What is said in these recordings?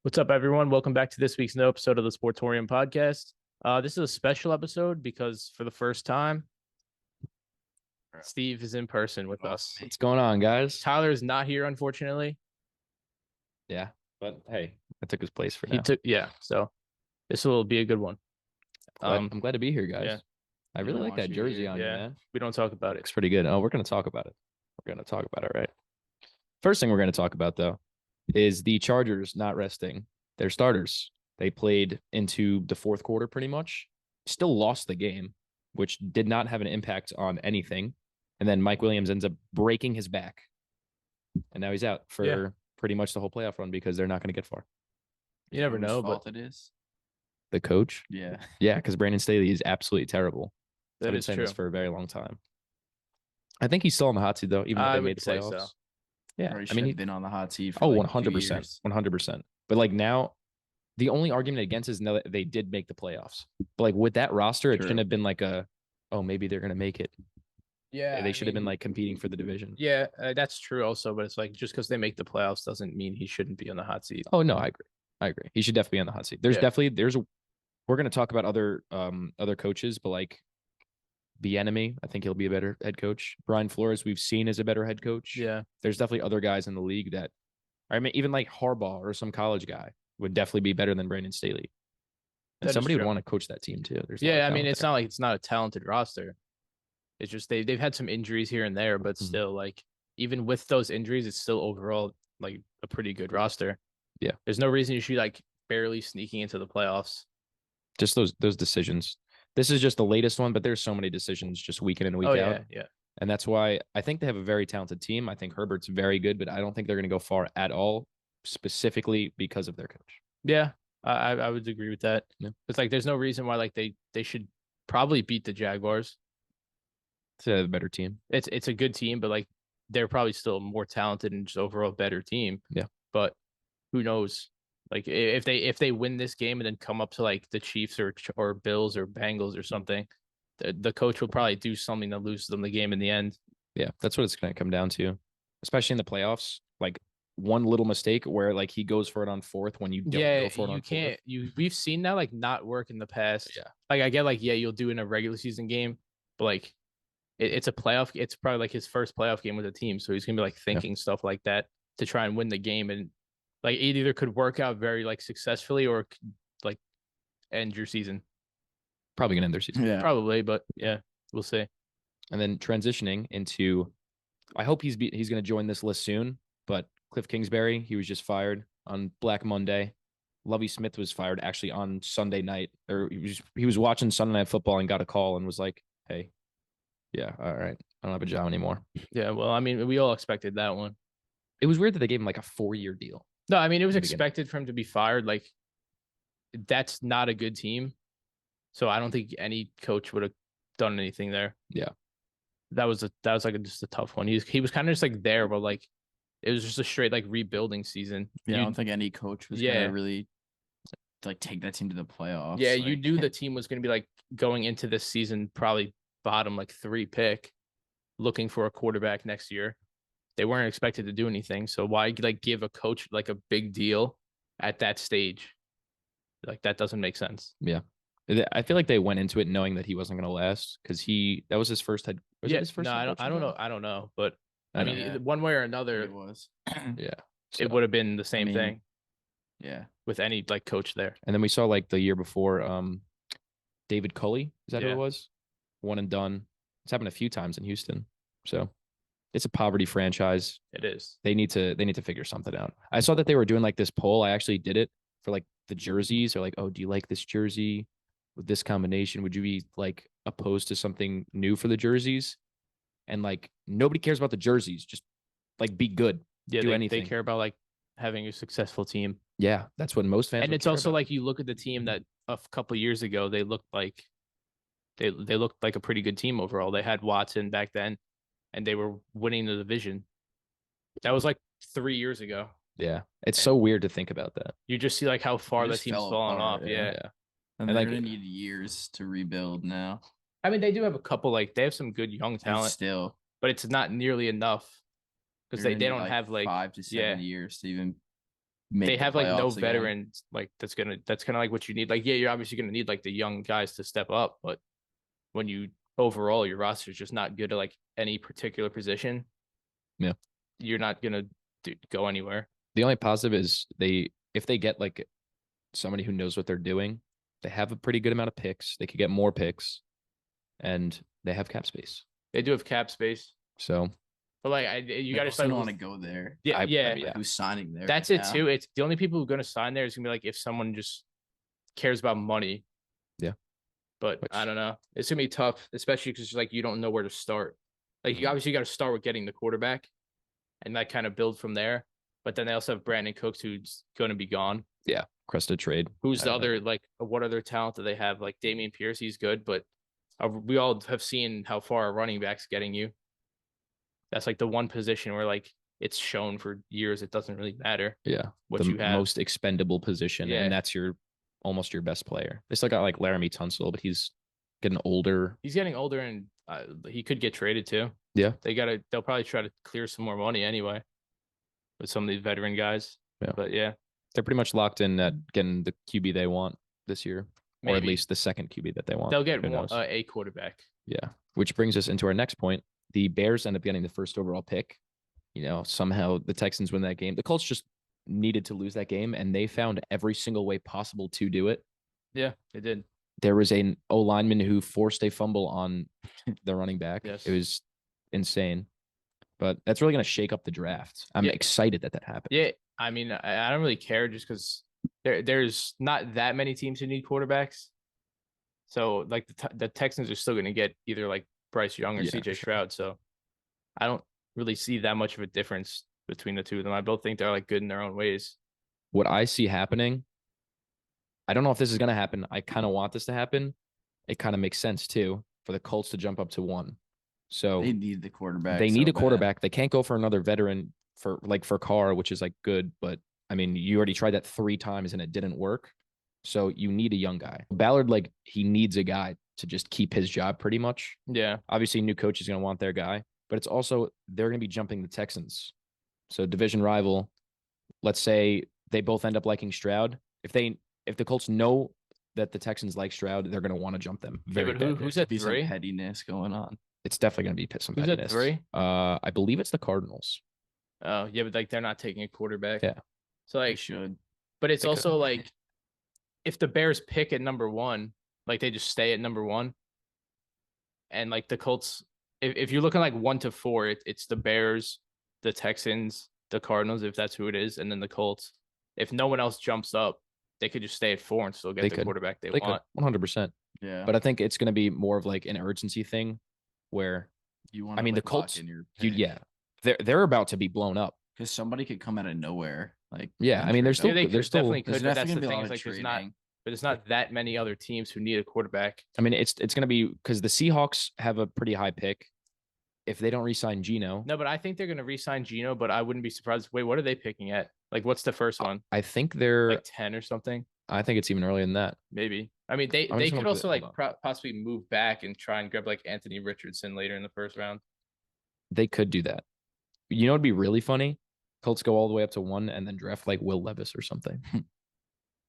What's up, everyone? Welcome back to this week's new episode of the Sportorium podcast. This is a special episode because for the first time, Steve is in person with us. What's going on, guys? Tyler is not here, unfortunately. Yeah, but hey, I took his place for now. So this will be a good one. I'm glad to be here, guys. Yeah. I really like that jersey on you, Yeah, man. we don't talk about it. Looks pretty good. Oh, we're going to talk about it. We're going to talk about it, right? First thing we're going to talk about, though, is the Chargers not resting their starters. They played into the fourth quarter pretty much, still lost the game, which did not have an impact on anything. And then Mike Williams ends up breaking his back. And now he's out for pretty much the whole playoff run because they're not going to get far. You never know, fault but it is. The coach? Yeah. Yeah, because Brandon Staley is absolutely terrible. that I've been is saying true. this for a very long time. I think he's still on the hot seat, though, even though I they would made the say playoffs. so. Yeah, Or he I should mean, have been on the hot seat for 100%. 100%. But like now, the only argument against is that they did make the playoffs. But like with that roster, it shouldn't have been like maybe they're going to make it. Yeah, They should have been like competing for the division. Yeah, that's true also, but it's like just because they make the playoffs doesn't mean he shouldn't be on the hot seat. Oh, no, I agree. He should definitely be on the hot seat. We're going to talk about other coaches, but like Bieniemy, I think he'll be a better head coach. Brian Flores, we've seen as a better head coach. Yeah. There's definitely other guys in the league that, I mean, even like Harbaugh or some college guy would definitely be better than Brandon Staley. And somebody would want to coach that team too. I mean, it's not like it's not a talented roster. It's just they've had some injuries here and there, but still, like even with those injuries, it's still overall like a pretty good roster. Yeah. There's no reason you should like barely sneaking into the playoffs. Just those decisions. This is just the latest one, but there's so many decisions just week in and week out. Yeah. And that's why I think they have a very talented team. I think Herbert's very good, but I don't think they're going to go far at all, specifically because of their coach. Yeah, I would agree with that. Yeah. It's like there's no reason why like they should probably beat the Jaguars. It's a better team. It's a good team, but like they're probably still more talented and just overall better team. Yeah. But who knows? Like if they win this game and then come up to like the Chiefs or Bills or Bengals or something, the coach will probably do something that loses them the game in the end. Yeah, that's what it's going to come down to, especially in the playoffs. Like one little mistake where like he goes for it on fourth when you don't go for it on fourth. We've seen that like not work in the past. Yeah. Like I get like you'll do in a regular season game, but like it's a playoff. It's probably like his first playoff game with a team, so he's gonna be like thinking stuff like that to try and win the game, and like it either could work out very like successfully or like end your season. Probably gonna end their season. Yeah. Probably, but yeah, we'll see. And then transitioning into, I hope he's gonna join this list soon. But Cliff Kingsbury, he was just fired on Black Monday. Lovie Smith was fired actually on Sunday night, or he was watching Sunday Night Football and got a call and was like, "Hey, yeah, all right, I don't have a job anymore." Yeah, well, I mean, we all expected that one. It was weird that they gave him like a 4-year deal. No, I mean, it was expected for him to be fired. Like, that's not a good team. So I don't think any coach would have done anything there. Yeah. That was like just a tough one. He was kind of just like there, but like it was just a straight like rebuilding season. Yeah, I don't think any coach was gonna really like take that team to the playoffs. Yeah, you knew the team was gonna be like going into this season probably bottom like 3 pick, looking for a quarterback next year. They weren't expected to do anything. So why like give a coach like a big deal at that stage? Like that doesn't make sense. Yeah. I feel like they went into it knowing that he wasn't going to last because that was his first head. Was it his first? No, I don't know. But I mean, one way or another, it was. Yeah. It would have been the same thing. Yeah. With any like coach there. And then we saw like the year before, David Culley. Is that who it was? One and done. It's happened a few times in Houston. So it's a poverty franchise. It is. They need to figure something out. I saw that they were doing like this poll. I actually did it for like the jerseys. They're like, oh, do you like this jersey with this combination? Would you be like opposed to something new for the jerseys? And like nobody cares about the jerseys. Just like be good. Yeah, do anything. They care about like having a successful team. Yeah, that's what most fans. And it's also like you look at the team that a couple of years ago they looked like they looked like a pretty good team overall. They had Watson back then, and they were winning the division. That was like 3 years ago. Yeah, it's so weird to think about that. You just see like how far the team's fallen off. Yeah. And they're gonna need years to rebuild now. I mean, they do have a couple like they have some good young talent still, but it's not nearly enough because they don't like have like 5 to 7 years to even make they the have like no playoffs again. veterans like that's kind of like what you need. Like, yeah, you're obviously gonna need like the young guys to step up, but when you overall your roster is just not good at like any particular position, Yeah. you're not gonna go anywhere. The only positive is if they get like somebody who knows what they're doing, they have a pretty good amount of picks. They could get more picks, and they have cap space. They do have cap space, So, but like you got to don't want to go there. Yeah, yeah. Like, who's signing there? That's it too. It's the only people who are going to sign there is going to be like if someone just cares about money. Yeah. But I don't know. It's going to be tough, especially because like you don't know where to start. Like you obviously got to start with getting the quarterback and like kind of build from there. But then they also have Brandon Cooks who's going to be gone. Yeah. Crested trade. Who's the other, like, what other talent do they have? Like Damian Pierce, he's good, but we all have seen how far a running back's getting you. That's like the one position where like it's shown for years it doesn't really matter. Yeah. What the you have. most expendable position. Yeah. And that's almost your best player. They still got like Laramie Tunsil, but he's getting older. He's getting older and he could get traded too. Yeah. They'll probably try to clear some more money anyway with some of these veteran guys. Yeah. But yeah. They're pretty much locked in at getting the QB they want this year. Maybe. Or at least the second QB that they want. They'll get a quarterback. Yeah. Which brings us into our next point. The Bears end up getting the first overall pick. Somehow the Texans win that game. The Colts just needed to lose that game, and they found every single way possible to do it. Yeah, they did. There was an O lineman who forced a fumble on the running back. Yes. It was insane. But that's really going to shake up the draft. I'm excited that happened. Yeah, I mean, I don't really care just because there's not that many teams who need quarterbacks. So, like, the Texans are still going to get either, like, Bryce Young or CJ Stroud. So, I don't really see that much of a difference between the two of them. I both think they're, like, good in their own ways. What I see happening, I don't know if this is going to happen. I kind of want this to happen. It kind of makes sense, too, for the Colts to jump up to 1. So they need the quarterback. They need a quarterback. They can't go for another veteran for Carr, which is like good. But I mean, you already tried that 3 times and it didn't work. So you need a young guy. Ballard, like, he needs a guy to just keep his job pretty much. Yeah. Obviously, new coach is going to want their guy, but it's also they're going to be jumping the Texans. So division rival. Let's say they both end up liking Stroud. If the Colts know that the Texans like Stroud, they're going to want to jump them. Who's at 3? Some pettiness going on. It's definitely going to be some pettiness. Who's at 3? I believe it's the Cardinals. Oh, yeah, but like they're not taking a quarterback. Yeah. So like they should. But it's also like if the Bears pick at number 1, like they just stay at number 1. And like the Colts, if you're looking like 1 to 4, it's the Bears, the Texans, the Cardinals, if that's who it is, and then the Colts. If no one else jumps up, they could just stay at 4 and still get the quarterback they want. 100%. Yeah. But I think it's going to be more of like an urgency thing where you want. I mean, the Colts. They're about to be blown up because somebody could come out of nowhere. Like I mean, there's still definitely could. But that's the thing. Is like there's not that many other teams who need a quarterback. I mean, it's going to be because the Seahawks have a pretty high pick. If they don't re-sign Geno. No, but I think they're going to re-sign Geno, but I wouldn't be surprised. Wait, what are they picking at? Like, what's the first one? I think they're like 10 or something. I think it's even earlier than that. Maybe. I mean, they could also like possibly move back and try and grab like Anthony Richardson later in the first round. They could do that. You know, it'd be really funny. Colts go all the way up to 1 and then draft like Will Levis or something.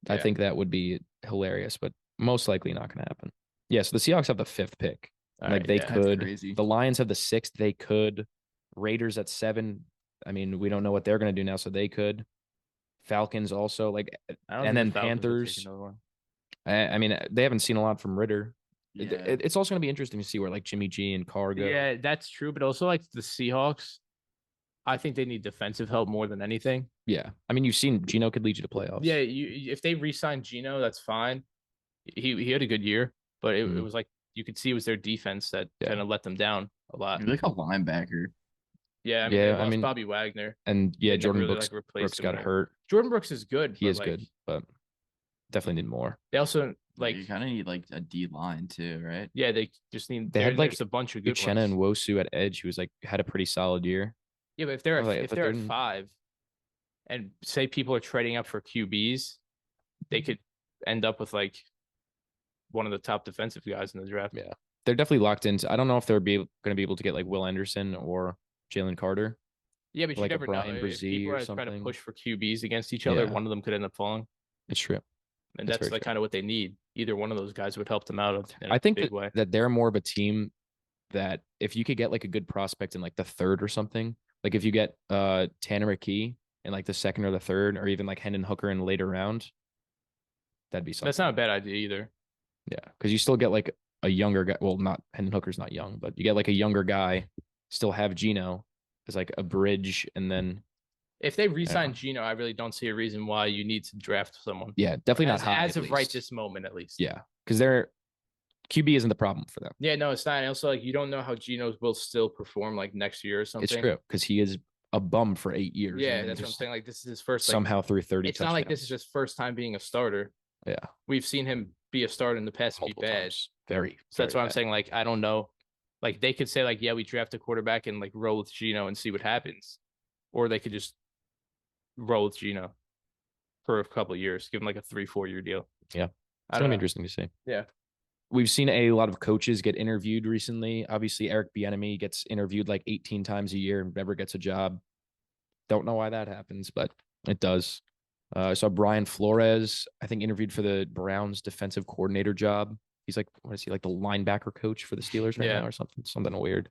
I think that would be hilarious, but most likely not going to happen. Yeah, so the Seahawks have the 5th pick. They could. The Lions have the 6th. They could. Raiders at 7. I mean, we don't know what they're going to do now, so they could. Falcons also, and then Panthers. I mean, they haven't seen a lot from Ritter. Yeah. It's also going to be interesting to see where like Jimmy G and Carr go. Yeah, that's true. But also like the Seahawks, I think they need defensive help more than anything. Yeah. I mean, you've seen Geno could lead you to playoffs. Yeah. If they re-sign Geno, that's fine. He had a good year, but it was like you could see it was their defense that kind of let them down a lot. You're like a linebacker. Yeah. I mean, Bobby Wagner. And Jordan Brooks got hurt. Jordan Brooks is good. He is good, but definitely need more. They also you kind of need like a D line too, right? Yeah, they just need. They had like a bunch of good Uchenna and Wosu at edge, who was like had a pretty solid year. Yeah, but if they're at 5, and say people are trading up for QBs, they could end up with like one of the top defensive guys in the draft. Yeah, they're definitely locked into. I don't know if they're going to be able to get like Will Anderson or Jalen Carter, Yeah, but you like a never know. Brian If Brzee people or are trying to something. push for QBs against each other, Yeah. one of them could end up falling. It's true. And That's that's very like true. kind of what they need. Either one of those guys would help them out in a I think big way. that they're more of a team that if you could get like a good prospect in like the third or something, like if you get Tanner McKee in like the second or the third, or even like Hendon Hooker in the later round, that'd be something. That's not a bad idea either. Yeah, because you still get like a younger guy. Well, not Hendon Hooker's not young, but you get like a younger guy, still have Geno as like a bridge, and then If they re-sign Geno, I really don't see a reason why you need to draft someone. yeah, definitely not high as at of right least. this moment, at least. Yeah, because their QB isn't the problem for them. Yeah, no, it's not. And also, like, you don't know how Geno will still perform like next year or something. It's true because he is a bum for 8 years. Yeah, that's what I'm saying. Like, this is his first. Somehow through 30. It's not like this is his first time being a starter. Yeah, we've seen him be a starter in the past and be bad. Times. Very. So that's why I'm saying, like, I don't know. Like, they could say, like, yeah, we draft a quarterback and like roll with Geno and see what happens, or they could just roll with Geno for a couple of years, give him like a 3-4 year deal. Yeah, it's gonna be interesting to see. Yeah. We've seen a lot of coaches get interviewed recently. Obviously, Eric Bieniemy gets interviewed like 18 times a year and never gets a job. Don't know why that happens, but it does. I saw Brian Flores, I think, interviewed for the Browns defensive coordinator job. He's like, what is he, like the linebacker coach for the Steelers right now or something weird.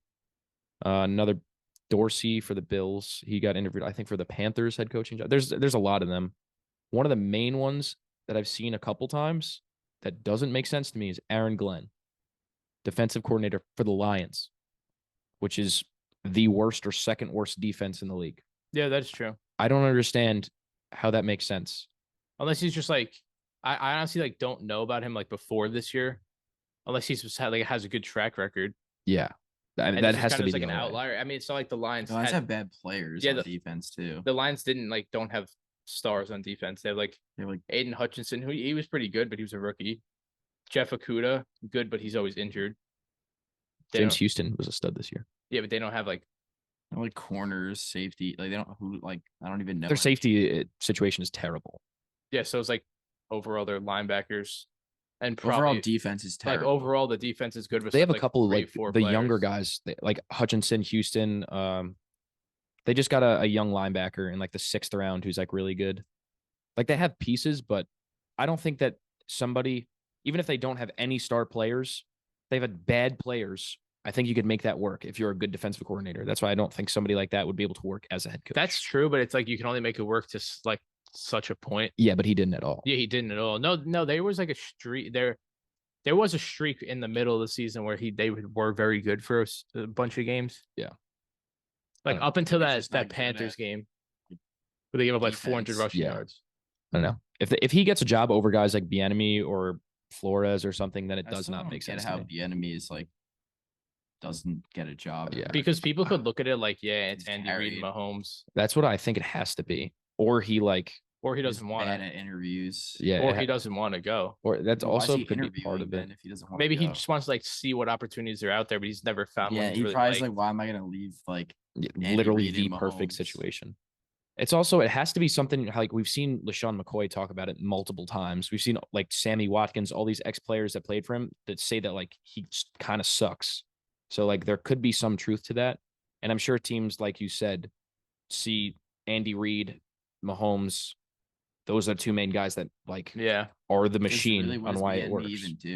Another Dorsey for the Bills. He got interviewed, I think, for the Panthers head coaching job. There's a lot of them. One of the main ones that I've seen a couple times that doesn't make sense to me is Aaron Glenn, defensive coordinator for the Lions, which is the worst or second worst defense in the league. Yeah, that's true. I don't understand how that makes sense. Unless he's just like, I honestly like don't know about him like before this year, unless he's just had, like has a good track record. Yeah, that has to be like an outlier. I mean, it's not like the Lions. The Lions have bad players on defense too. The Lions don't have stars on defense. They have like Aiden Hutchinson, who he was pretty good, but he was a rookie. Jeff Okuda, good, but he's always injured. James Houston was a stud this year. Yeah, but they don't have like corners, safety. Like they don't I don't even know. Their safety situation is terrible. Yeah, so it's like overall their linebackers and overall defense is terrible. Like overall the defense is good. They have a couple of like the younger guys, like Hutchinson, Houston. They just got a young linebacker in like the 6th round who's like really good. Like they have pieces, but I don't think that somebody, even if they don't have any star players, they've had bad players. I think you could make that work if you're a good defensive coordinator. That's why I don't think somebody like that would be able to work as a head coach. That's true, but it's like you can only make it work to like such a point. Yeah, but he didn't at all. Yeah, he didn't at all. No, there was like a streak there. There was a streak in the middle of the season where they were very good for a bunch of games. Yeah. Like up until that Panthers game where they gave up like 400 rushing yards. I don't know. If he gets a job over guys like Bieniemy or Flores or something, then it does not make sense. How Bieniemy is like doesn't get a job. Yeah. Because people could look at it like, yeah, it's Andy Reid, Mahomes. That's what I think it has to be. Or he doesn't want to interviews. Yeah. Or he doesn't want to go. Or that's also could be part of it. If he doesn't want Maybe he just wants to like see what opportunities are out there, but he's never found one. Yeah, he probably like, why am I gonna leave like literally the perfect situation? It's also, it has to be something like we've seen LaShawn McCoy talk about it multiple times. We've seen like Sammy Watkins, all these ex-players that played for him that say that like he kind of sucks. So like there could be some truth to that. And I'm sure teams, like you said, see Andy Reid, Mahomes, those are the two main guys that like are the machine on why it works.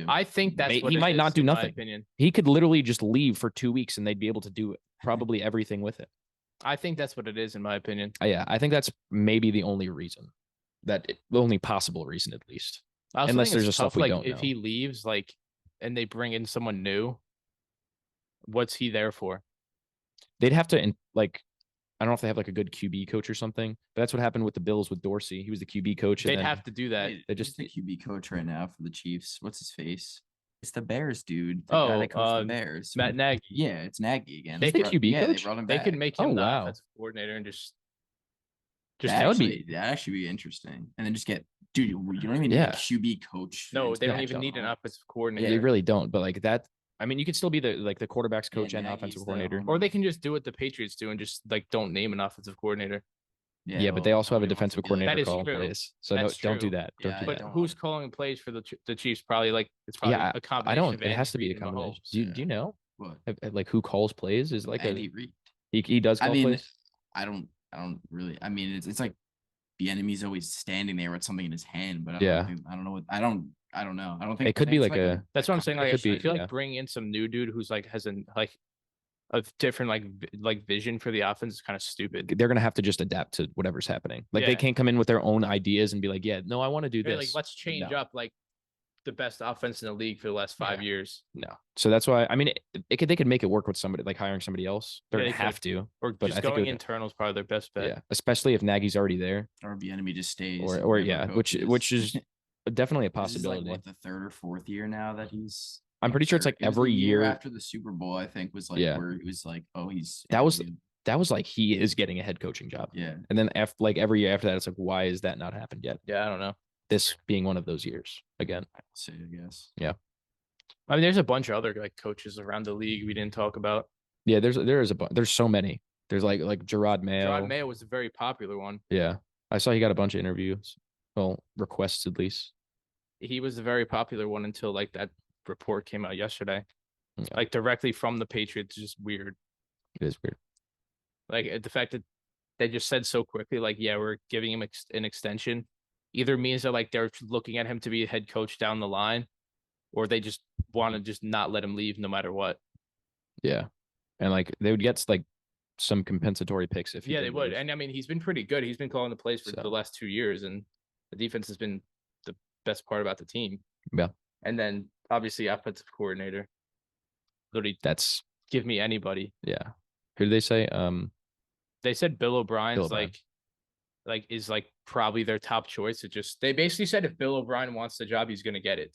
I think that's what he might not do nothing. He could literally just leave for 2 weeks and they'd be able to do probably everything with it. I think that's what it is, in my opinion. Yeah, I think that's maybe the only reason, the only possible reason, at least. Unless there's just stuff we don't know. If he leaves, like, and they bring in someone new, what's he there for? They'd have to, like, I don't know if they have like a good QB coach or something, but that's what happened with the Bills with Dorsey. He was the QB coach. They'd have to do that. They just the QB coach right now for the Chiefs. What's his face? It's the Bears, dude. The guy that coached the Bears. Matt Nagy. Yeah, it's Nagy again. They the QB coach? They could make him the offensive coordinator and just that would actually be interesting. And then just get, dude, you don't even need a QB coach. No, they don't even need an offensive coordinator. They really don't. But like that, I mean, you could still be the quarterback's coach and offensive coordinator. Or they can just do what the Patriots do and just like don't name an offensive coordinator. Yeah, but they also have a defensive coordinator calling plays. So don't do that. But who's calling plays for the Chiefs? Probably like it's probably a combination. It has to be a combination. Do you know? What? Like who calls plays is like Andy Reid. He does call plays. I don't really. I mean, it's like the enemy's always standing there with something in his hand, but Yeah. I don't know what I don't know. I don't think It could be it's like a That's what I'm saying. Like, could be, I feel yeah. like bringing in some new dude who's like has an like a different like vision for the offense is kind of stupid. they're gonna have to just adapt to whatever's happening. Like they Yeah. can't come in with their own ideas and be like, yeah, no, I want to do Yeah, this. like let's change No. up like the best offense in the league for the last 5 years. No. So that's why I mean they could make it work with somebody like hiring somebody else. They're Yeah, gonna they have could. to. Or But just I think it going would- internal is probably their best bet. Yeah. Especially if Nagy's already there. or the enemy just stays. Or yeah, which is definitely a This is possibility. like what, the third or fourth year now that he's. I'm pretty sure it's like It was every the year after the Super Bowl, I think, was like Yeah. where it was like, oh, he's That was like he is getting a head coaching job. yeah. And then like every year after that, it's like, why is that not happened yet? Yeah, I don't know. This being one of those years again. I'll say, I guess. I mean, there's a bunch of other like coaches around the league we didn't talk about. Yeah, there's so many. There's like Gerard Mayo. Gerard Mayo was a very popular one. Yeah. I saw he got a bunch of interviews. Well, requests at least. He was a very popular one until like that report came out yesterday. Yeah. Like directly from the Patriots, just weird. It is weird. Like the fact that they just said so quickly, like, yeah, we're giving him an extension, either means that like they're looking at him to be a head coach down the line, or they just want to just not let him leave no matter what. Yeah. And like they would get like some compensatory picks if Yeah, they would. leave. And I mean, he's been pretty good. He's been calling the plays for So. the last 2 years, and the defense has been the best part about the team. Yeah. And then obviously offensive coordinator. Literally, That's give me anybody. yeah. Who did they say? They said Bill O'Brien's Bill O'Brien. like is like probably their top choice. They basically said if Bill O'Brien wants the job, he's gonna get it.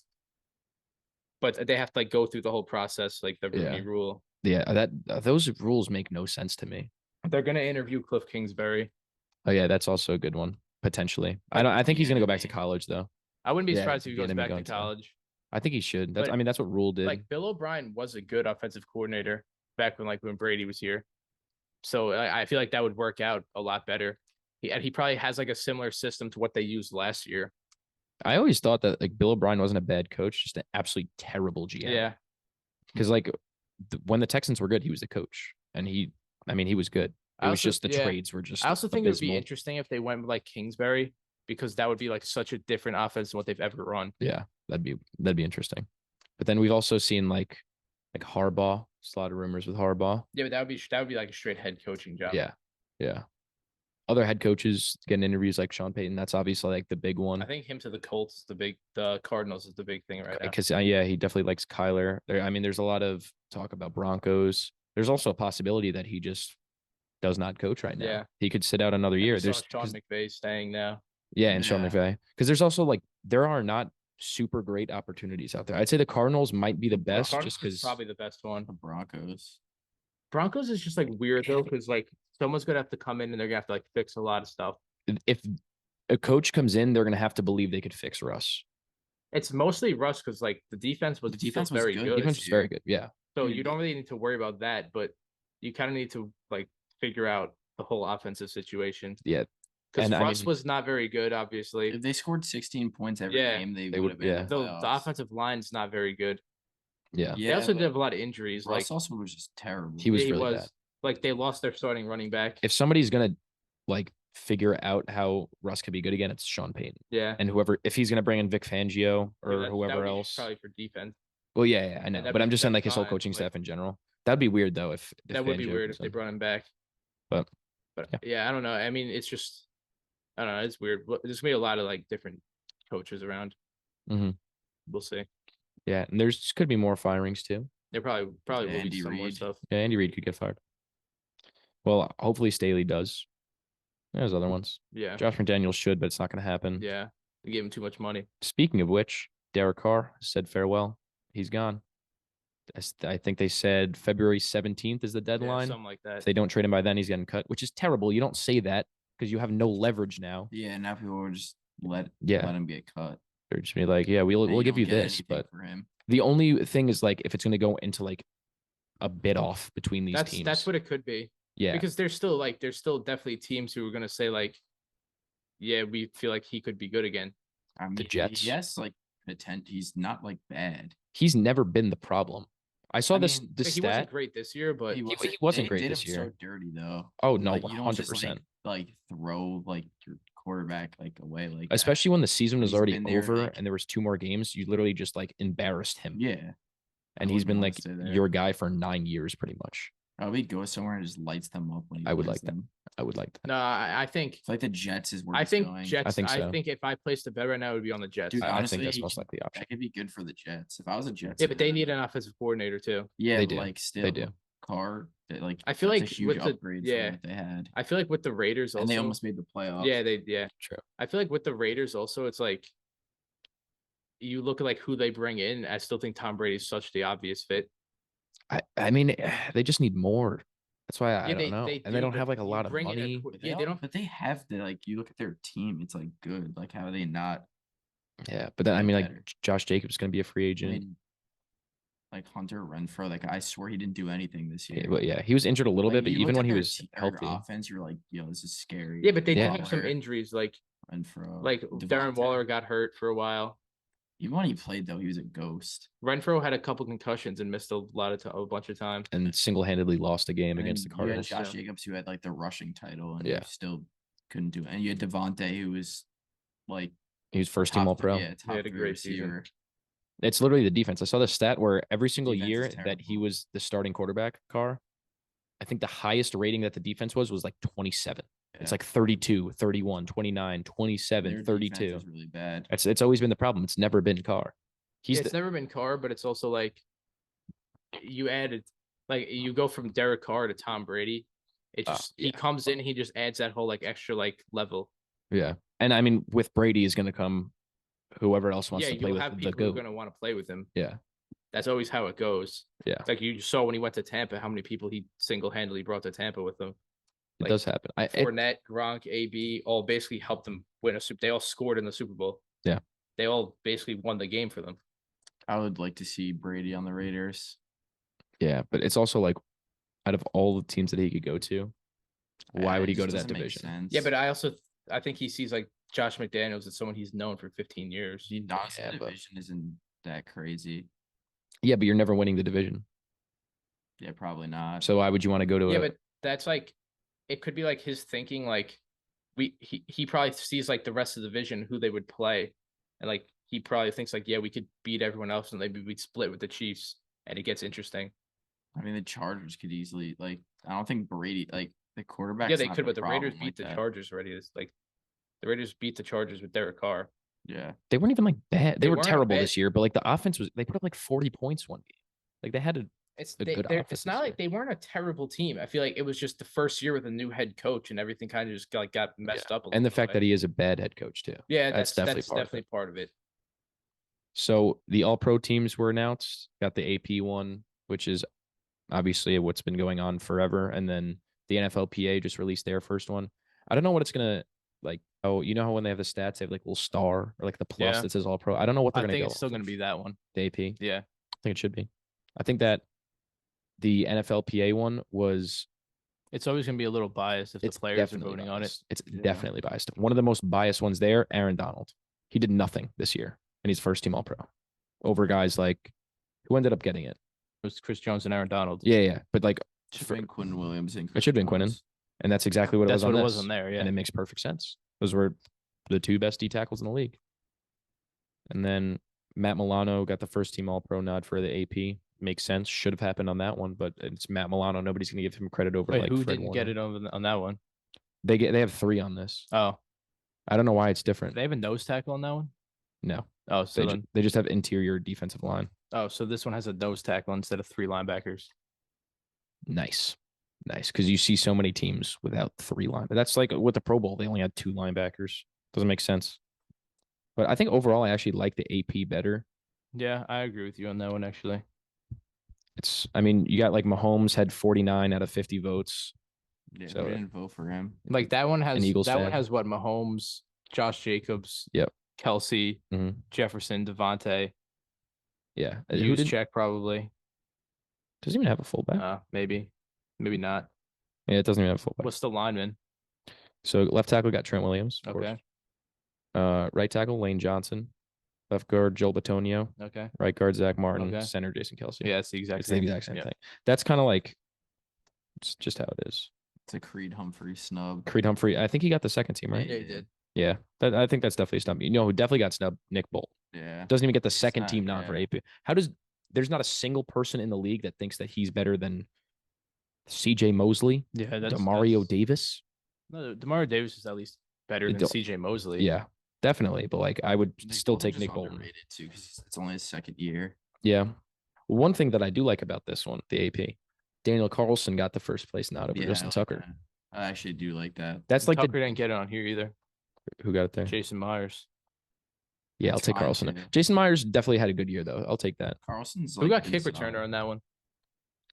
But they have to like go through the whole process, like the Rooney rule. Yeah, those rules make no sense to me. They're gonna interview Cliff Kingsbury. Oh yeah, that's also a good one potentially. I think he's gonna go back to college though. I wouldn't be Yeah, surprised if he the goes enemy back to going to- college. I think he should. That's But, I mean that's what Rule did. Like Bill O'Brien was a good offensive coordinator back when Brady was here. So I feel like that would work out a lot better. He probably has like a similar system to what they used last year. I always thought that like Bill O'Brien wasn't a bad coach, just an absolutely terrible GM. Yeah. Because like when the Texans were good, he was the coach, and he was good. It was just the trades were just. I also think it would be abysmal. interesting if they went with like Kingsbury, because that would be like such a different offense than what they've ever run. Yeah, that'd be interesting. But then we've also seen like Harbaugh. There's a lot of rumors with Harbaugh. Yeah, but that would be like a straight head coaching job. Yeah. Other head coaches getting interviews like Sean Payton. That's obviously like the big one. I think him to the Colts is the Cardinals is the big thing right now. Because yeah, he definitely likes Kyler. I mean, there's a lot of talk about Broncos. There's also a possibility that he just does not coach right now. Yeah. He could sit out another year. There's There's Sean McVay staying now. Yeah, and Sean Yeah. McVay. Because there's also like there are not super great opportunities out there. I'd say the Cardinals might be the best Cardinals just is because probably the best one. The Broncos. Broncos is just like weird though, because like someone's gonna have to come in and they're gonna have to like fix a lot of stuff. if a coach comes in, they're gonna have to believe they could fix Russ. It's mostly Russ because like the defense was very good. good. Defense was very good. Yeah. So you don't really need to worry about that, but you kind of need to like figure out the whole offensive situation. Yeah. Because And I Russ mean- was not very good, obviously. If they scored 16 points every Yeah. game, they They would would- have been. yeah. in the The playoffs. offensive line's not very good. Yeah. They also but did have a lot of injuries. Russ Like also was just terrible. He was he really was bad. like they lost their starting running back. If somebody's gonna like figure out how Russ could be good again, it's Sean Payton. Yeah. And if he's gonna bring in Vic Fangio or Yeah, that whoever would be else. probably for defense. Well, yeah, I know. that'd But be- I'm just saying that'd like be his whole fine, coaching like- staff in general. That'd be weird though if That would be Fangio weird was if they in. brought him back. But Yeah, I don't know. I mean, it's just I don't know. It's weird. There's gonna be a lot of like different coaches around. Mhm. We'll see. Yeah, and there's could be more firings too. There probably will be Andy some more Reid. stuff. Yeah, Andy Reid could get fired. Well, hopefully Staley does. There's other ones. Yeah. Josh McDaniels should, but it's not going to happen. Yeah. They gave him too much money. Speaking of which, Derek Carr said farewell. He's gone. I think they said February 17th is the Yeah, deadline. something like that. If they don't trade him by then, he's getting cut, which is terrible. You don't say that because you have no leverage now. Yeah, now people will just let Yeah. him get cut. They're just be like, yeah, we'll Now give don't you get this, anything but for him. the only thing is like if it's going to go into like a bid off between these teams. That's what it could be. Yeah, Because there's still definitely teams who are gonna say like, yeah, we feel like he could be good again. I mean, Jets. Yes, like he's not like bad. he's never been the problem. I saw I the mean, the Like, he wasn't stat. great this year, but He wasn't they great did this him so year. dirty though. Oh no, Like you don't just 100%. like throw like your quarterback like away like that. Especially when the season When was he's already been there, over like- and there was 2 more games, you literally just like embarrassed him. Yeah, And I he's wouldn't been wanna like stay there. your guy for 9 years pretty much. Probably go somewhere and just lights them up when he I would plays like that. them. I would like that. no, I think It's like the Jets is where I he's think going. Jets. I think so. I think if I placed a bet right now, it would be on the Jets. Dude, I honestly, think that's he most could- likely the option. That could be good for the Jets. If I was a Jets, Yeah, but they fan, need an offensive coordinator too. yeah, They but, do. like still, They do. Carr. Like I feel that's like a huge with the- upgrade yeah. from what they had, I feel like with the Raiders also. and they almost made the playoffs. Yeah. True. I feel like with the Raiders also, it's like you look at like who they bring in. I still think Tom Brady is such the obvious fit. I mean, they just need more. That's why I Yeah, don't know. And they do, don't but have like a you lot of bring in a money. qu- But yeah, they don't. But they have the like. You look at their team; it's like good. Like how are they not? Yeah, but then I get mean, like better. Josh Jacobs is going to be a free I agent. mean, like Hunter Renfro. Like I swear he didn't do anything this year. But yeah, he was injured a little Like, bit. But you even looked when at he their was their healthy, offense, you're like, yo, this is scary. Yeah, but they Yeah. did have some Waller, injuries. Like Renfro, Darren Devontae. Waller got hurt for a while. Even when he played though, he was a ghost. Renfro had a couple concussions and missed a bunch of time. and single-handedly lost a game And against the then you had Cardinals. Josh yeah. Jacobs, who had like the rushing title, and Yeah. you still couldn't do it. And you had Devontae, who was like He was first team top, All Pro. yeah, top had a three great season. receiver. It's literally the defense. I saw the stat where every single Defense is year that he terrible. was the starting quarterback, Carr, I think the highest rating that the defense was like 27. It's Yeah. like 32, 31, 29, 27, Their 32. defense is really bad. It's always been the problem. It's never been Carr. He's It's never been Carr, but it's also like you added, like you go from Derek Carr to Tom Brady. It just he yeah. comes in, he just adds that whole like extra like level. yeah. And I mean, with Brady is going to come whoever else wants Yeah, to play you'll with have the people who are GOAT. going to want to play with him. Yeah. That's always how it goes. Yeah. It's like you saw when he went to Tampa, how many people he single handedly brought to Tampa with him. It Like, does happen. Fournette, Gronk, AB, all basically helped them win a Super. They all scored in the Super Bowl. Yeah. They all basically won the game for them. I would like to see Brady on the Raiders. Yeah, but it's also like out of all the teams that he could go to, why would he It go just to that doesn't make division? sense. Yeah, but I think he sees like Josh McDaniels as someone he's known for 15 years. the Dawson Yeah, but- division isn't that crazy. Yeah, but you're never winning the division. Yeah, probably not. So why would you want to go to Yeah, a but that's like it could be like his thinking. Like he probably sees like the rest of the division who they would play, and like he probably thinks like, yeah, we could beat everyone else, and maybe we'd split with the Chiefs, and it gets interesting. I mean, the Chargers could easily like. I don't think Brady like the quarterback. Yeah, they could, but the Raiders beat the Chargers already. It's like the Raiders beat the Chargers with Derek Carr. Yeah, they weren't even like bad. They They were weren't terrible bad. this year, but like the offense was they put up like 40 points one game. Like they had It's A good they're- offense it's not this like they weren't a terrible team. I feel like it was just the first year with a new head coach, and everything kind of just got messed up. and the fact that he is a bad head coach too. yeah, that's definitely part of it. So the all pro teams were announced. Got the AP one, which is obviously what's been going on forever. And then the NFLPA just released their first one. I don't know what it's gonna like. Oh, you know how when they have the stats, they have like a little star or like the plus Yeah. that says all pro. I don't know what they're I gonna think go it's still off going to of. be that one. The AP. Yeah, I think it should be. I think that the NFLPA one was it's always going to be a little biased if the it's players are definitely voting on it. biased. It's Yeah. definitely biased. One of the most biased ones there, Aaron Donald. He did nothing this year, and he's first team All Pro over guys like who ended up getting it. It was Chris Jones and Aaron Donald. Yeah, but like should have been Quinn Williams. And it should have been Quinnen, and that's exactly what That's it was what on it was this. on there. Yeah, And it makes perfect sense. Those were the two best D tackles in the league. And then Matt Milano got the first team All Pro nod for the AP. Makes sense. Should have happened on that one, but it's Matt Milano. Nobody's gonna give him credit over wait, like who Fred didn't get Warner. it on that one? They have 3 on this. Oh, I don't know why it's different. they have a nose tackle on that one. No, Oh, so they, then they just have interior defensive line. so this one has a nose tackle instead of 3 linebackers. Nice. Because you see so many teams without 3 linebackers. That's like with the Pro Bowl, they only had 2 linebackers. Doesn't make sense. But I think overall, I actually like the AP better. Yeah, I agree with you on that one actually. I mean, you got like Mahomes had 49 out of 50 votes. Yeah, So, we didn't vote for him. Like that one has Eagles fan. what Mahomes, Josh Jacobs, Yep. Kelsey, Mhm. Jefferson, Devontae, Yeah. Who Hughes did, check probably. doesn't even have a fullback. Maybe not. Yeah, it doesn't even have a fullback. What's the lineman? So left tackle got Trent Williams. Of Okay. course. Right tackle, Lane Johnson. Left guard Joel Batonio. Okay. Right guard Zach Martin. Okay. Center Jason Kelsey. Yeah, it's the exact It's the same. exact same Yeah. thing. That's kind of like it's just how it is. It's a Creed Humphrey snub. Creed Humphrey. I think he got the second team, right? Yeah, he did. Yeah. I think that's definitely a snub. You know who definitely got snubbed? Nick Bolt. Yeah. Doesn't even get the It's second not- team nod for yeah. AP. There's not a single person in the league that thinks that he's better than CJ Mosley, Yeah, that's Demario Davis. No, Demario Davis is at least better than don't- CJ Mosley. Yeah, definitely. But like, I would still Bolton's take just Nick Bolton. underrated too, because it's only his second year. Yeah. One thing that I do like about this one, the AP, Daniel Carlson got the first place nod over Yeah, Justin I like Tucker. that. I actually do like that. That's like Tucker didn't get it on here either. who got it there? Jason Myers. Yeah, I'll That's take fine, Carlson. too. Jason Myers definitely had a good year though. I'll take that. Carlson's Who like got been kick solid. returner on that one?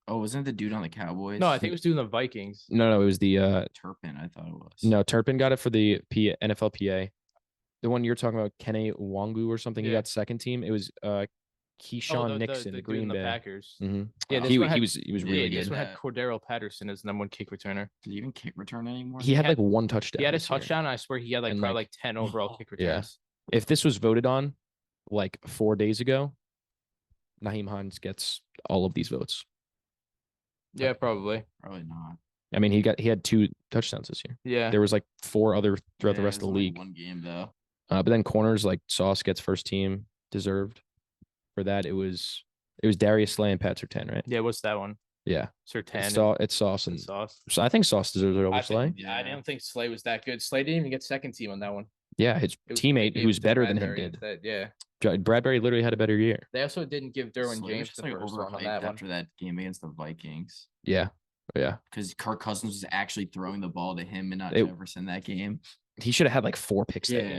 Oh, wasn't it the dude on the Cowboys? No, I think it was doing the Vikings. No, it was the Turpin. I thought it was. no, Turpin got it for the NFLPA. The one you're talking about, Kene Wangu or something, he Yeah. got second team. It was Keyshawn Nixon, the dude Green in the Bay. Packers. Mhm. Yeah, Oh. this He one had- was really This good. one had Cordero Patterson as number one kick returner. Did he even kick return anymore? He had had- like one touchdown. He had a this year. touchdown. And I swear he had like And, probably like- like 10 overall kick Yeah. returns. If this was voted on like 4 days ago, Naheem Hines gets all of these votes. Yeah, probably. Probably not. I mean, he had 2 touchdowns this year. Yeah. There was like 4 other throughout the Yeah, rest of the it was only league. One game though. But then corners like Sauce gets first team, deserved. For that, it was Darius Slay and Pat Surtain, right? Yeah, what's that one? Yeah, Sertan it's Sauce and and Sauce. so I think Sauce deserves it over Slay. I didn't think Slay was that good. Slay didn't even get second team on that one. Yeah, his It was- teammate they who's gave it to better than him Bradbury did. instead, Yeah. Bradbury literally had a better year. They also didn't give Derwin Slay was James just, the like, first one on overhyped that one. after that game against the Vikings. Yeah, Because Kirk Cousins was actually throwing the ball to him and not It- Jefferson that game. he should have had like 4 picks that game.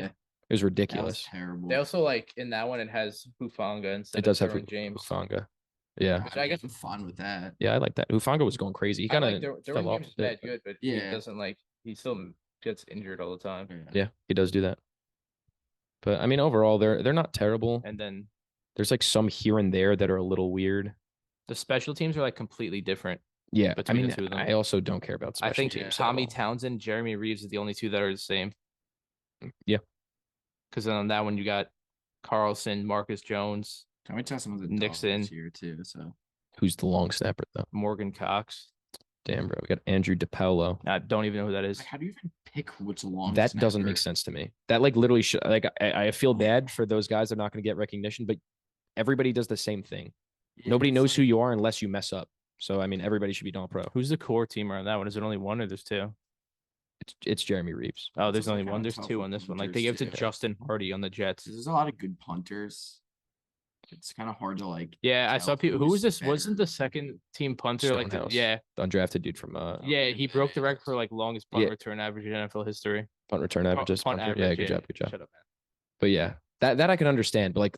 It was That was ridiculous. terrible. They also like in that one it has Hufanga instead It does of have Derwin James. Hufanga. Yeah, Which I guess I'm fine with that. yeah, I like that. Hufanga was going crazy. He I kind like of Derwin fell off James is a bit, bad but- good, but he Yeah. doesn't like he still gets injured all the time. Yeah, he does do that. But I mean, overall, they're not terrible. And then There's like some here and there that are a little weird. the special teams are like completely different. Yeah, I Between the mean, two of them. I also don't care about special I think teams at Tommy all. Townsend, Jeremy Reeves are the only two that are the same. Yeah. Because then on that one you got Carlson, Marcus Jones, Tommy Townsend was a Nixon. this year too. So Who's the long snapper though? Morgan Cox. Damn, bro, we got Andrew DePaulo. I don't even know who that is. like, how do you even pick which long? That doesn't make snapper? sense to me. That like literally should like I feel bad for those guys that are not going to get recognition, but everybody does the same thing. Yeah, Nobody it's knows who like- you are unless you mess up. So I mean, everybody should be all pro. Who's the core teamer on that one? Is it only one or there's two? It's Jeremy Reeves. Oh, there's It's also only one. kinda There's tough two with on this one. Like punters, they gave it to too. Justin Hardy on the Jets. There's a lot of good punters. It's kind of hard to like. Yeah, I tell saw people. Who who's was this? Wasn't the better. second team punter like? Stonehouse. Yeah, The undrafted dude from yeah. He broke the record for like longest punt Yeah. return average in NFL history. punt return averages. Punt punter. average, Yeah, good job, good job. Shut up, man. But yeah, that I can understand. But like,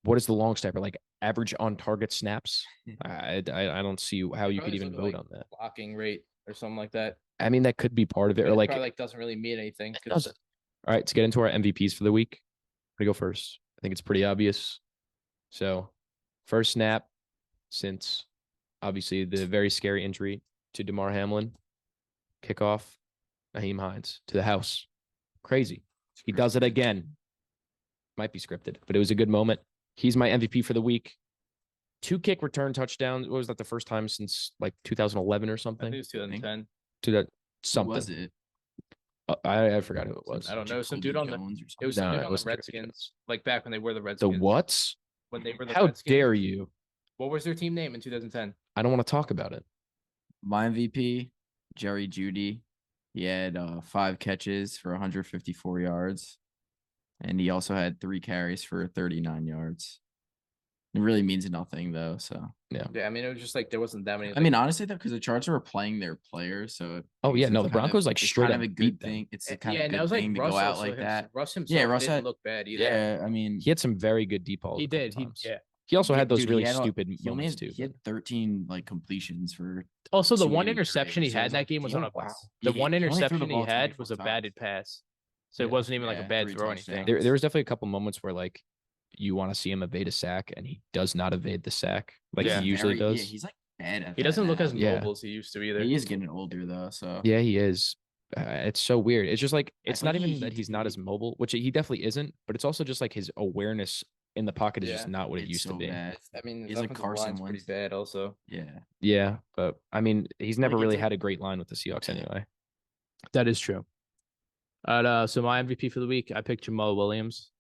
what is the long snapper like? Average on target snaps? I don't see how you could Probably even something vote like on that. Blocking rate or something like that. I mean, that could be part of it, But or it like, probably like doesn't really mean anything. it 'cause- doesn't. All right, to get into our MVPs for the week, I'm gonna go first. I think it's pretty obvious. So, first snap since obviously the very scary injury to DeMar Hamlin. Kickoff, Naheem Hines to the house. Crazy. He does it again. Might be scripted, but it was a good moment. He's my MVP for the week. 2 kick return touchdowns. What was that, the first time since like 2011 or I think something? it was 2010. To that Who something. was it? I forgot who it was. I don't know. Some Jacoby dude on the. Jones or It was No, some no, dude it on the wasn't Jacoby Redskins. Like back when they were the The Redskins. what? When they were the How Redskins. dare you? What was their team name in 2010? I don't want to talk about it. My MVP, Jerry Judy. He had 5 catches for 154 yards, and he also had 3 carries for 39 yards. It really means nothing though. So Yeah, I mean it was just like there wasn't that many. I mean, honestly though, because the Chargers were playing their players, so Oh, yeah, it's no, the kind Broncos, like, it's straight kind of up a good beat them. thing. It's a yeah, kind of and good that was like thing to Russ go out also like himself. that. Russ himself Russ didn't had- look bad either. Yeah, I mean, He had some very good deep balls. He a couple did. He times. yeah. He also had those dude, really he had stupid he only moments had, too. He had 13 like completions for. Also, the one 283, interception he so it had was in that like, game was he on only- a wow. The He- one he only threw the interception he ball had 24 was a times. batted pass, so Yeah. it wasn't even like a Yeah, bad 3 throw or anything. touchdowns. There was definitely a couple moments where like you want to see him evade a sack and he does not evade the sack like Yeah. he usually does. Yeah, he's like bad at He that doesn't look now. as Yeah. mobile as he used to either. He is getting older though, so Yeah, he is. It's so weird. It's just like it's feel not like even he that he's did not as mobile, which he definitely isn't, but it's also just like his awareness in the pocket is just Yeah. not what it It's used to so be. bad. I mean, He's like Carson Wentz. pretty bad also. Yeah. Yeah, but I mean, he's never Like, it's really like- had a great line with the Seahawks anyway. That is true. So my MVP for the week, I picked Jamal Williams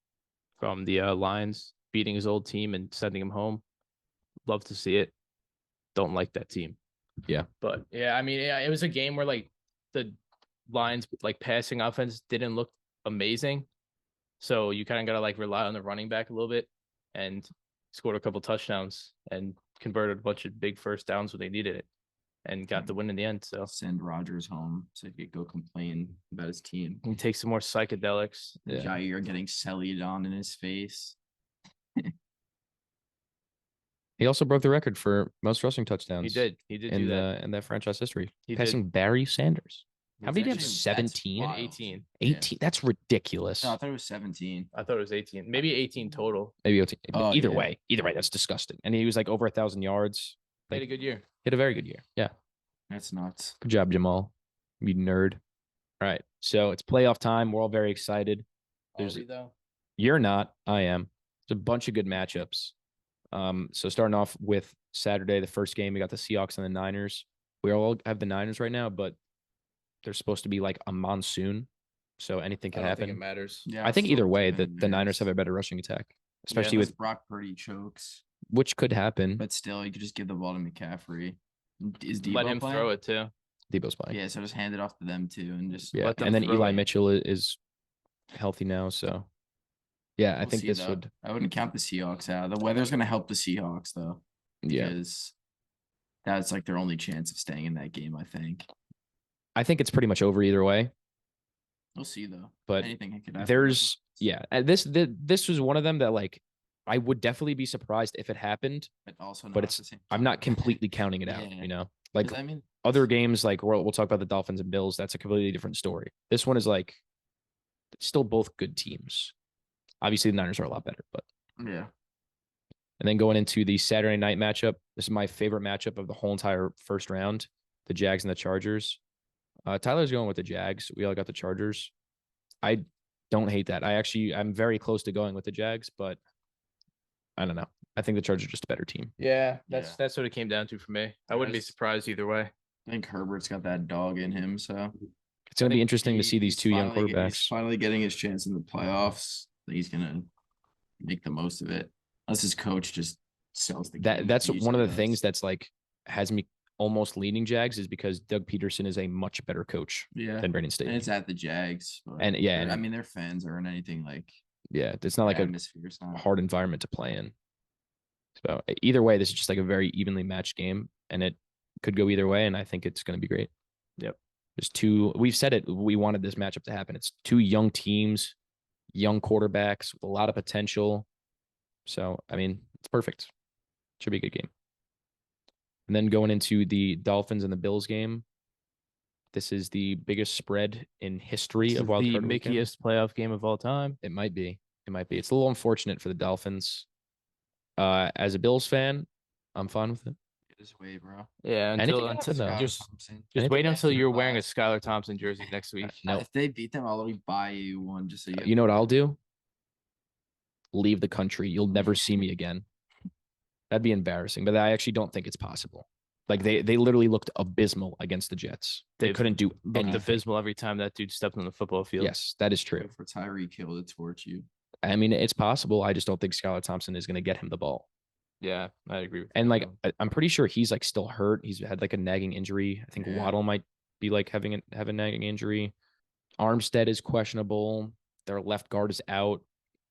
from the Lions, beating his old team and sending him home. Love to see it. Don't like that team. Yeah. But yeah, I mean, yeah, it was a game where like the Lions like passing offense didn't look amazing. So you kind of gotta like rely on the running back a little bit, and scored a couple touchdowns and converted a bunch of big first downs when they needed it, and got the win in the end. So Send Rodgers home so he could go complain about his team. he takes some more psychedelics. Yeah. Jair getting cellied on in his face. He also broke the record for most rushing touchdowns. He did. He did do in that. in that franchise history, He passing Barry Sanders. How It's many did he have? actually- that's 17? wild. 18. 18. That's ridiculous. No, I thought it was 17. I thought it was 18. Maybe 18 total. Maybe 18. Oh, either yeah. way, that's disgusting. And he was like over 1,000 yards. He had a good year. He had a very good year. Yeah. That's nuts. Good job, Jamal. You nerd. All right. So it's playoff time. We're all very excited. There's- Are we, though? You're not. I am. There's a bunch of good matchups. So starting off with Saturday, the first game, we got the Seahawks and the Niners. We all have the Niners right now, but there's supposed to be like a monsoon, so anything I can don't happen. think it matters. Yeah, I think still either way, doing the Niners have a better rushing attack, especially unless with Brock Purdy chokes. which could happen. But still, you could just give the ball to McCaffrey. Is Debo Let him playing? throw it too. Debo's playing. Yeah, so just hand it off to them too, and just Yeah, let them and then throw Eli it. Mitchell is healthy now, so yeah, I we'll think see, this though. would. I wouldn't count the Seahawks out. The weather's going to help the Seahawks though, Yeah, because that's like their only chance of staying in that game. I think. I think it's pretty much over either way. We'll see though. But anything could happen. There's this was one of them that like I would definitely be surprised if it happened, but also, but not at it's the same I'm time. not completely counting it out. Yeah. You know, like 'Cause, I mean, other games, like we'll talk about the Dolphins and Bills. That's a completely different story. This one is like still both good teams. Obviously, the Niners are a lot better, but yeah, and then going into the Saturday night matchup, this is my favorite matchup of the whole entire first round: the Jags and the Chargers. Tyler's going with the Jags. We all got the Chargers. I don't hate that. I'm very close to going with the Jags, but I don't know. I think the Chargers are just a better team. Yeah, Yeah. that's what it came down to for me. I wouldn't be Yes. surprised either way. I think Herbert's got that dog in him. So It's going to be think interesting to see these he's two young finally He's quarterbacks. finally getting his chance in the playoffs. He's gonna make the most of it. Unless his coach just sells the game. That's He one of usually the things does. that's like has me almost leaning Jags is because Doug Peterson is a much better coach Yeah, than Brandon and Staley. it's at the Jags. But And, yeah, I and- mean their fans aren't anything like Yeah, it's not like a atmosphere. It's not hard environment to play in. So either way, this is just like a very evenly matched game, and it could go either way, and I think it's going to be great. Yep. There's two. We've said it. We wanted this matchup to happen. It's two young teams, young quarterbacks with a lot of potential. So I mean, it's perfect. Should be a good game. And then going into the Dolphins and the Bills game, this is the biggest spread in history of the Wildcard weekend. Mickiest playoff game of all time. It might be. It might be. It's a little unfortunate for the Dolphins. As a Bills fan, I'm fine with it. this way, bro. Yeah, Anything until can until happen, though. just Anything wait can until happen. you're wearing a Skylar Thompson jersey next week. No. If they beat them, I'll literally buy you one just so you. You know what I'll do? Leave the country. You'll never see me again. That'd be embarrassing, but I actually don't think it's possible. Like they literally looked abysmal against the Jets. They They've couldn't do Looked anything. abysmal every time that dude stepped on the football field. Yes, that is true. Wait for Tyreek Hill to torch you. I mean, it's possible. I just don't think Skylar Thompson is going to get him the ball. Yeah, I agree with And you. like, I'm pretty sure he's like still hurt. He's had like a nagging injury. I think Yeah. Waddle might be like have a nagging injury. Armstead is questionable. Their left guard is out.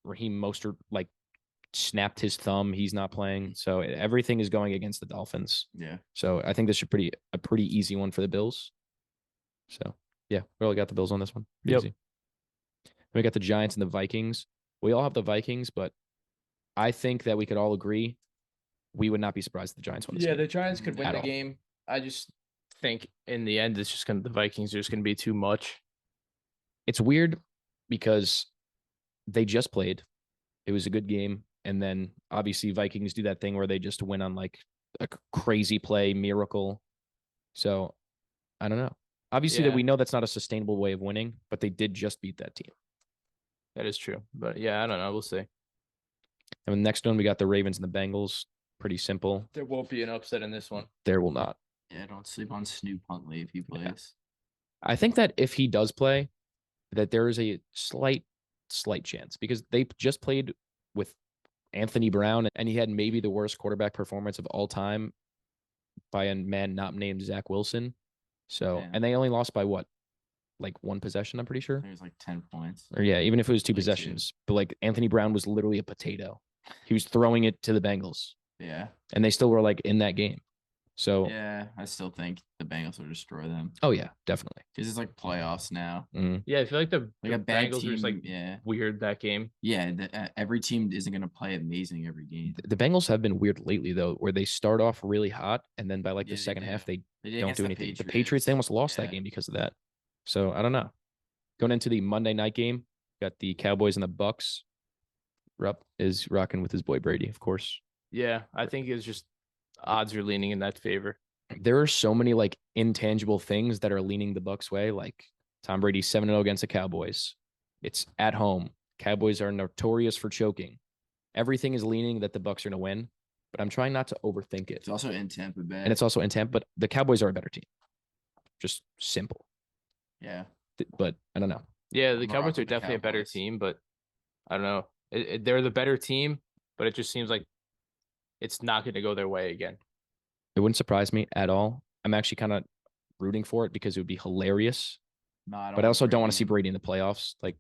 Raheem Mostert like snapped his thumb. He's not playing. So everything is going against the Dolphins. Yeah. So I think this should be a pretty easy one for the Bills. So yeah, we all got the Bills on this one. Pretty Yep. easy. Then we got the Giants and the Vikings. We all have the Vikings, but I think that we could all agree we would not be surprised if the Giants won this Yeah, game. the Giants could win At the all. game. I just think in the end, it's just gonna the Vikings are just gonna be too much. It's weird because they just played. It was a good game. And then obviously Vikings do that thing where they just win on like a crazy play miracle. So I don't know. Obviously, that Yeah. we know that's not a sustainable way of winning, but they did just beat that team. That is true. But yeah, I don't know. We'll see. And the next one, we got the Ravens and the Bengals. Pretty simple. There won't be an upset in this one. There will not. Yeah, don't sleep on Snoop Huntley if he plays. I think that if he does play, that there is a slight chance because they just played with Anthony Brown and he had maybe the worst quarterback performance of all time by a man not named Zach Wilson. So, Yeah. and they only lost by what? Like one possession, I'm pretty sure. There's like 10 points. Or yeah, even if it was two Like two. possessions. But like Anthony Brown was literally a potato. He was throwing it to the Bengals Yeah. and they still were like in that game. So, Yeah, I still think the Bengals will destroy them. oh yeah, definitely. Because it's like playoffs now. Mhm. Yeah, I feel like the Like a bad Bengals team. are just like yeah. weird that game. Yeah. Every team isn't going to play amazing every game. The Bengals have been weird lately though, where they start off really hot and then by like Yeah, the they second do. half they They did don't against do the anything. The Patriots, they almost lost that Yeah. game because of that. So I don't know. Going into the Monday night game, got the Cowboys and the Bucks. Rupp is rocking with his boy Brady, of course. Yeah, I think it's just odds are leaning in that favor. There are so many like intangible things that are leaning the Bucks way. Like Tom Brady 7-0 against the Cowboys. It's at home. Cowboys are notorious for choking. Everything is leaning that the Bucks are going to win, but I'm trying not to overthink it. It's also in Tampa Bay. And it's also in Tampa, but the Cowboys are a better team. Just simple. yeah. But I don't know. Yeah, the I'm gonna Cowboys rock are with the definitely a better Cowboys. team, but I don't know. They're the better team, but it just seems like it's not going to go their way again. It wouldn't surprise me at all. I'm actually kind of rooting for it because it would be hilarious. No, I don't But I want also don't want to see Brady. Brady in the playoffs like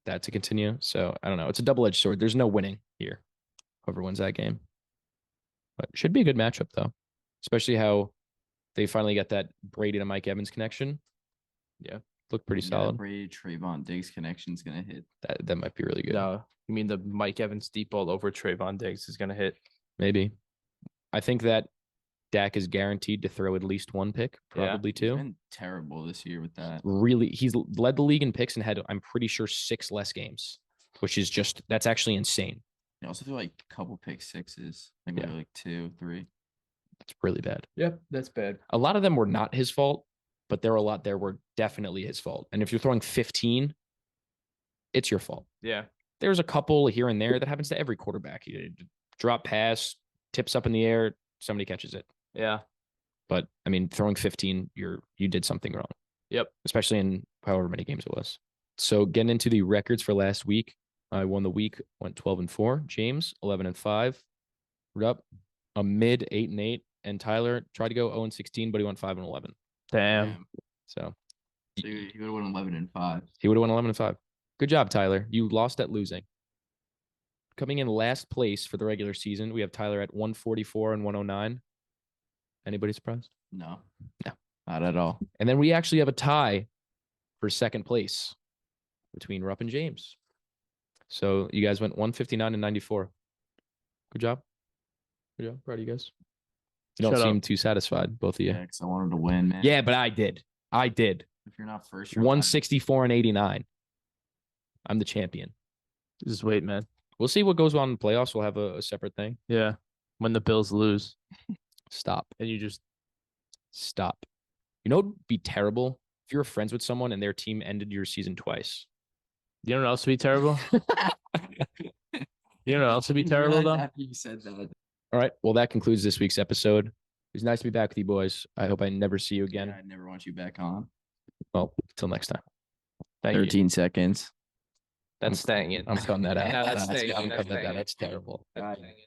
that to continue. So I don't know. It's a double-edged sword. There's no winning here. Whoever wins that game. But it should be a good matchup though. Especially how they finally got that Brady to Mike Evans connection. Yeah. Looked pretty Yeah, solid. Brady Trayvon Diggs connection's going to hit. That might be really good. No, you mean the Mike Evans deep ball over Trayvon Diggs is going to hit? Maybe. I think that Dak is guaranteed to throw at least one pick, Yeah. probably He's two. been terrible this year with that. Really, he's led the league in picks and had, I'm pretty sure, 6 less games, which is just, that's actually insane. I also feel like a couple pick sixes. Like maybe like 2, 3. It's really bad. Yep, that's bad. A lot of them were not his fault, but there were a lot there were definitely his fault. And if you're throwing 15, it's your fault. Yeah. There's a couple here and there that happens to every quarterback. You drop pass, tips up in the air, somebody catches it. Yeah. But I mean, throwing 15, you did something wrong. Yep. Especially in however many games it was. So getting into the records for last week, I won the week, went 12-4. James 11-5. Rupp a mid 8-8, and Tyler tried to go 0-16, but he went 5-11. Damn. So So he would have won 11-5. he would have won 11-5. Good job, Tyler. You lost at losing. Coming in last place for the regular season, we have Tyler at 144 and 109. Anybody surprised? No. No. Not at all. And then we actually have a tie for second place between Rupp and James. So you guys went 159 and 94. Good job. Good job. Proud of you guys. You don't Shut seem up. too satisfied, both of you. Yeah, because I wanted to win, man. Yeah, but I did. If you're not first, you're 164 and 89. I'm the champion. Just wait, man. We'll see what goes on in the playoffs. We'll have a separate thing. Yeah. When the Bills lose Stop. and you just Stop. You know what would be terrible? If you were friends with someone and their team ended your season twice. you know what else would be terrible? You know what else would be terrible though? After you said that. All right. Well, that concludes this week's episode. It was nice to be back with you boys. I hope I never see you again. I never want you back on. Well, till next time. Thank you. 13 seconds. That's staying in. I'm cutting that out. No, that's I'm staying in. cutting That's that out. staying in. That's terrible. That's staying in.